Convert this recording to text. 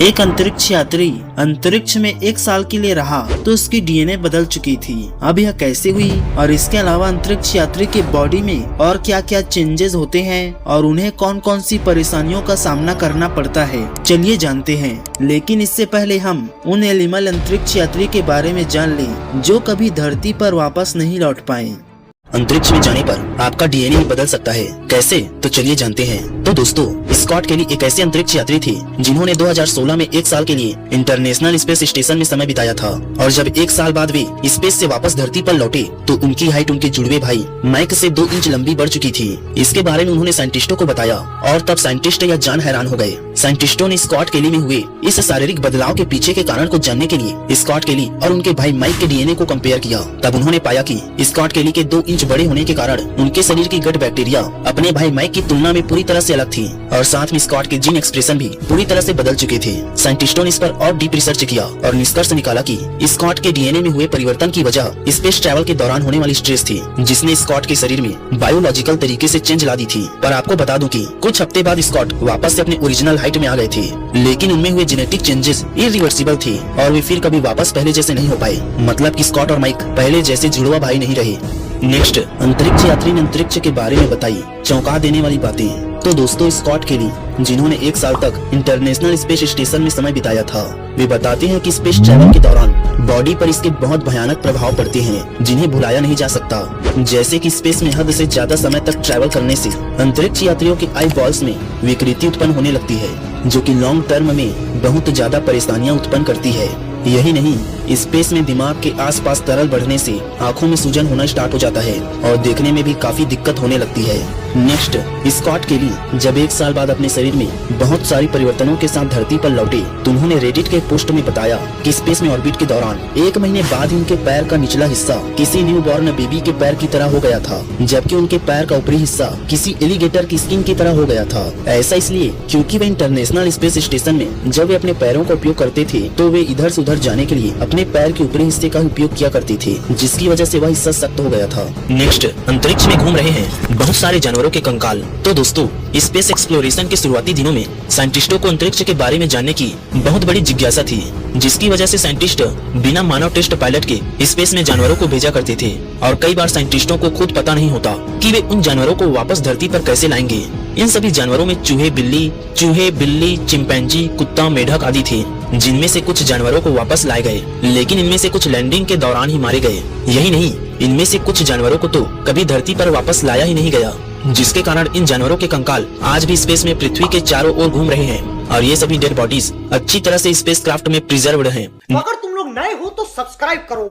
एक अंतरिक्ष यात्री अंतरिक्ष में 1 साल के लिए रहा तो उसकी डीएनए बदल चुकी थी। अब यह कैसे हुई और इसके अलावा अंतरिक्ष यात्री के बॉडी में और क्या क्या चेंजेस होते हैं और उन्हें कौन कौन सी परेशानियों का सामना करना पड़ता है, चलिए जानते हैं। लेकिन इससे पहले हम उन एनिमल अंतरिक्ष यात्री के बारे में जान लें जो कभी धरती पर वापस नहीं लौट पाए। अंतरिक्ष में जाने पर आपका डीएनए भी बदल सकता है, कैसे? तो चलिए जानते हैं। तो दोस्तों, स्कॉट केली एक ऐसे अंतरिक्ष यात्री थे जिन्होंने 2016 में 1 साल के लिए इंटरनेशनल स्पेस स्टेशन में समय बिताया था और जब 1 साल बाद वे स्पेस से वापस धरती पर लौटे तो उनकी हाइट उनके जुड़वे भाई माइक से 2 इंच लंबी बढ़ चुकी थी। इसके बारे में उन्होंने साइंटिस्टों को बताया और तब साइंटिस्ट या जान हैरान हो गए। साइंटिस्टों ने स्कॉट केली में हुए इस शारीरिक बदलाव के पीछे के कारण को जानने के लिए स्कॉट केली और उनके भाई माइक के डीएनए को कंपेयर किया। तब उन्होंने पाया कि स्कॉट केली के 2 इंच बड़े होने के कारण उनके शरीर की गट बैक्टीरिया अपने भाई माइक की तुलना में पूरी तरह से अलग थी और साथ में स्कॉट के जीन एक्सप्रेशन भी पूरी तरह से बदल चुके थे। साइंटिस्टों ने इस पर और डीप रिसर्च किया और निष्कर्ष निकाला कि स्कॉट के डीएनए में हुए परिवर्तन की वजह स्पेस ट्रैवल के दौरान होने वाली स्ट्रेस थी, जिसने स्कॉट के शरीर में बायोलॉजिकल तरीके से चेंज ला दी थी। पर आपको बता दूं कि कुछ हफ्ते बाद स्कॉट वापस से अपने ओरिजिनल हाइट में आ गए थे, लेकिन उनमें हुए जेनेटिक चेंजेस इरिवर्सिबल थे और वे फिर कभी वापस पहले जैसे नहीं हो पाए। मतलब कि स्कॉट और माइक पहले जैसे जुड़वा भाई नहीं रहे। नेक्स्ट, अंतरिक्ष यात्री ने अंतरिक्ष के बारे में बताई चौंका देने वाली बातें। तो दोस्तों, स्कॉट केली जिन्होंने 1 साल तक इंटरनेशनल स्पेस स्टेशन में समय बिताया था, वे बताते हैं कि स्पेस ट्रैवल के दौरान बॉडी पर इसके बहुत भयानक प्रभाव पड़ते हैं जिन्हें भुलाया नहीं जा सकता। जैसे कि स्पेस में हद से ज्यादा समय तक ट्रैवल करने से अंतरिक्ष यात्रियों के आई बॉल्स में विकृति उत्पन्न होने लगती है, जो कि लॉन्ग टर्म में बहुत ज्यादा परेशानियां उत्पन्न करती है। यही नहीं, स्पेस में दिमाग के आसपास तरल बढ़ने से आंखों में सूजन होना स्टार्ट हो जाता है और देखने में भी काफी दिक्कत होने लगती है। नेक्स्ट, स्कॉट केली जब 1 साल बाद अपने शरीर में बहुत सारी परिवर्तनों के साथ धरती पर लौटे तो उन्होंने रेडिट के पोस्ट में बताया कि स्पेस में ऑर्बिट के दौरान 1 महीने बाद ही उनके पैर का निचला हिस्सा किसी न्यू बॉर्न बेबी के पैर की तरह हो गया था, जबकि उनके पैर का ऊपरी हिस्सा किसी एलिगेटर की स्किन की तरह हो गया था। ऐसा इसलिए क्योंकि वे इंटरनेशनल स्पेस स्टेशन में जब वे अपने पैरों का उपयोग करते थे तो वे इधर से उधर जाने के लिए अपने पैर के ऊपरी हिस्से का उपयोग किया करते थे, जिसकी वजह से वह हिस्सा सख्त हो गया था। नेक्स्ट, अंतरिक्ष में घूम रहे हैं बहुत सारे जानवरों के कंकाल। तो दोस्तों, स्पेस एक्सप्लोरेशन के शुरुआती दिनों में साइंटिस्टों को अंतरिक्ष के बारे में जानने की बहुत बड़ी जिज्ञासा थी, जिसकी वजह से साइंटिस्ट बिना मानव टेस्ट पायलट के स्पेस में जानवरों को भेजा करते थे और कई बार साइंटिस्टों को खुद पता नहीं होता कि वे उन जानवरों को वापस धरती पर कैसे लाएंगे। इन सभी जानवरों में चूहे, बिल्ली, चिंपैंजी, कुत्ता, मेढक आदि थे, जिनमें से कुछ जानवरों को वापस लाए गए, लेकिन इनमें से कुछ लैंडिंग के दौरान ही मारे गए। यही नहीं, इनमें से कुछ जानवरों को तो कभी धरती पर वापस लाया ही नहीं गया, जिसके कारण इन जानवरों के कंकाल आज भी स्पेस में पृथ्वी के चारों ओर घूम रहे हैं और ये सभी डेड बॉडीज अच्छी तरह से स्पेसक्राफ्ट में प्रिजर्व्ड हैं। तो अगर तुम लोग नए हो तो सब्सक्राइब करो।